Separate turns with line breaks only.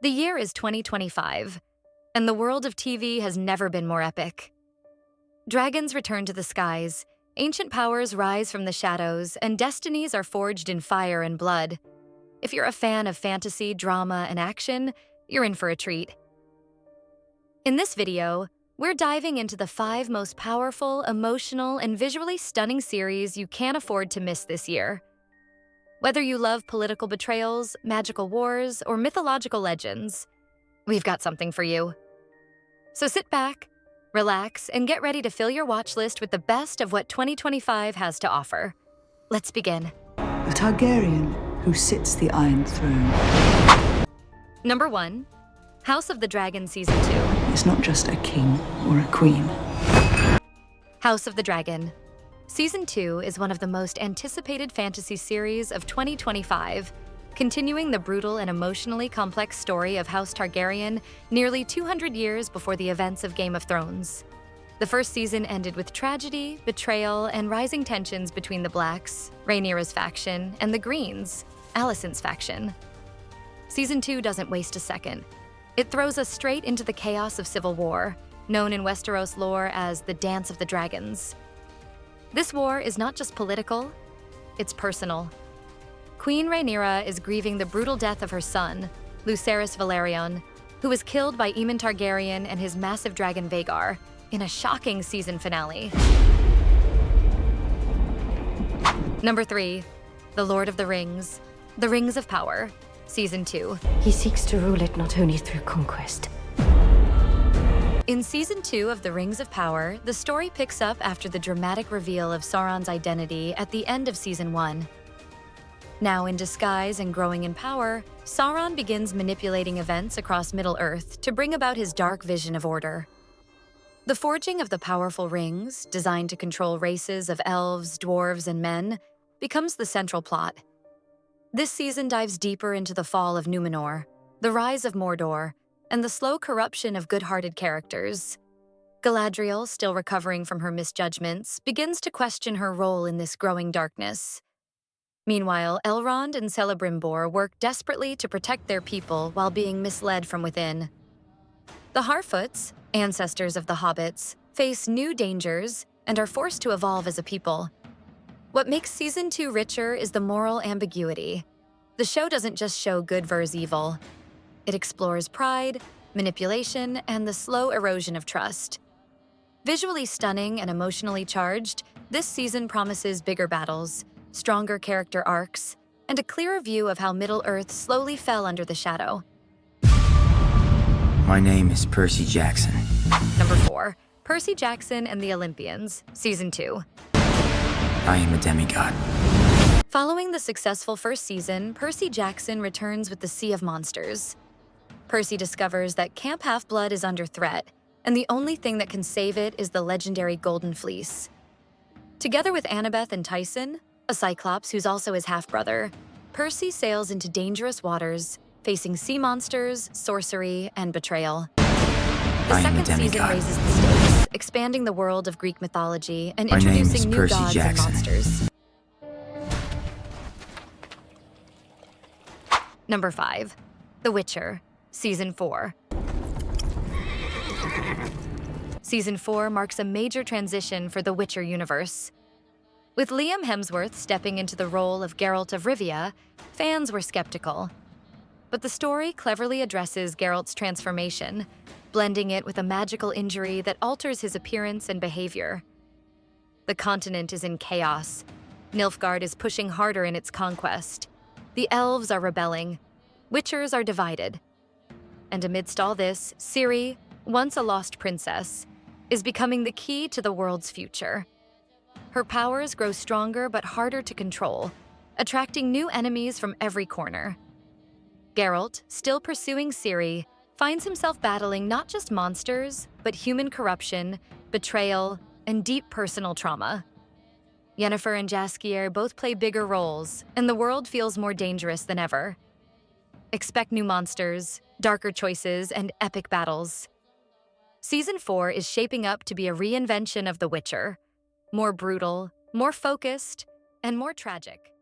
The year is 2025, and the world of TV has never been more epic. Dragons return to the skies, ancient powers rise from the shadows, and destinies are forged in fire and blood. If you're a fan of fantasy, drama, and action, you're in for a treat. In this video, we're diving into the 5 most powerful, emotional, and visually stunning series you can't afford to miss this year. Whether you love political betrayals, magical wars, or mythological legends, we've got something for you. So sit back, relax, and get ready to fill your watch list with the best of what 2025 has to offer. Let's begin.
The Targaryen who sits the Iron Throne.
Number 1, House of the Dragon Season 2.
It's not just a king or a queen.
House of the Dragon. Season 2 is one of the most anticipated fantasy series of 2025, continuing the brutal and emotionally complex story of House Targaryen nearly 200 years before the events of Game of Thrones. The first season ended with tragedy, betrayal, and rising tensions between the Blacks, Rhaenyra's faction, and the Greens, Alicent's faction. Season 2 doesn't waste a second. It throws us straight into the chaos of civil war, known in Westeros lore as the Dance of the Dragons. This war is not just political, it's personal. Queen Rhaenyra is grieving the brutal death of her son, Lucerys Velaryon, who was killed by Aemon Targaryen and his massive dragon Vhagar in a shocking season finale. Number 3, The Lord of the Rings, The Rings of Power, Season 2.
He seeks to rule it not only through conquest.
In Season 2 of The Rings of Power, the story picks up after the dramatic reveal of Sauron's identity at the end of Season 1. Now in disguise and growing in power, Sauron begins manipulating events across Middle-earth to bring about his dark vision of order. The forging of the powerful rings, designed to control races of elves, dwarves, and men, becomes the central plot. This season dives deeper into the fall of Numenor, the rise of Mordor, and the slow corruption of good-hearted characters. Galadriel, still recovering from her misjudgments, begins to question her role in this growing darkness. Meanwhile, Elrond and Celebrimbor work desperately to protect their people while being misled from within. The Harfoots, ancestors of the Hobbits, face new dangers and are forced to evolve as a people. What makes Season 2 richer is the moral ambiguity. The show doesn't just show good versus evil. It explores pride, manipulation, and the slow erosion of trust. Visually stunning and emotionally charged, this season promises bigger battles, stronger character arcs, and a clearer view of how Middle-earth slowly fell under the shadow.
My name is Percy Jackson.
Number 4, Percy Jackson and the Olympians, Season 2.
I am a demigod.
Following the successful first season, Percy Jackson returns with the Sea of Monsters. Percy discovers that Camp Half-Blood is under threat, and the only thing that can save it is the legendary Golden Fleece. Together with Annabeth and Tyson, a Cyclops who's also his half-brother, Percy sails into dangerous waters, facing sea monsters, sorcery, and betrayal. The second season raises the stakes, expanding the world of Greek mythology and introducing new gods and monsters. Number 5, The Witcher, Season 4. Season 4 marks a major transition for the Witcher universe. With Liam Hemsworth stepping into the role of Geralt of Rivia, fans were skeptical. But the story cleverly addresses Geralt's transformation, blending it with a magical injury that alters his appearance and behavior. The continent is in chaos. Nilfgaard is pushing harder in its conquest. The elves are rebelling. Witchers are divided. And amidst all this, Ciri, once a lost princess, is becoming the key to the world's future. Her powers grow stronger but harder to control, attracting new enemies from every corner. Geralt, still pursuing Ciri, finds himself battling not just monsters, but human corruption, betrayal, and deep personal trauma. Yennefer and Jaskier both play bigger roles, and the world feels more dangerous than ever. Expect new monsters, darker choices, and epic battles. Season 4 is shaping up to be a reinvention of The Witcher, more brutal, more focused, and more tragic.